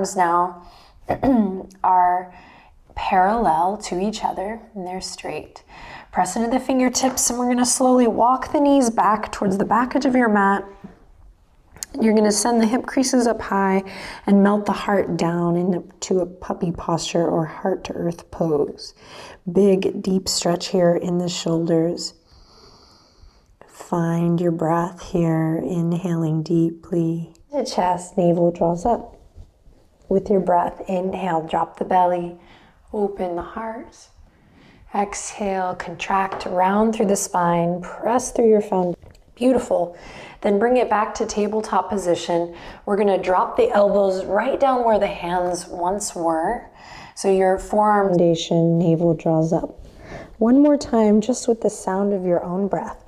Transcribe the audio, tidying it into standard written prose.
forearms now are parallel to each other and they're straight. Press into the fingertips and we're gonna slowly walk the knees back towards the back edge of your mat. You're gonna send the hip creases up high and melt the heart down into a puppy posture or heart to earth pose. Big, deep stretch here in the shoulders. Find your breath here, inhaling deeply. The chest, navel draws up. With your breath, inhale, drop the belly, open the heart. Exhale, contract, round through the spine, press through your foundation. Beautiful. Then bring it back to tabletop position. We're gonna drop the elbows right down where the hands once were. So your forearm foundation, navel draws up. One more time, just with the sound of your own breath.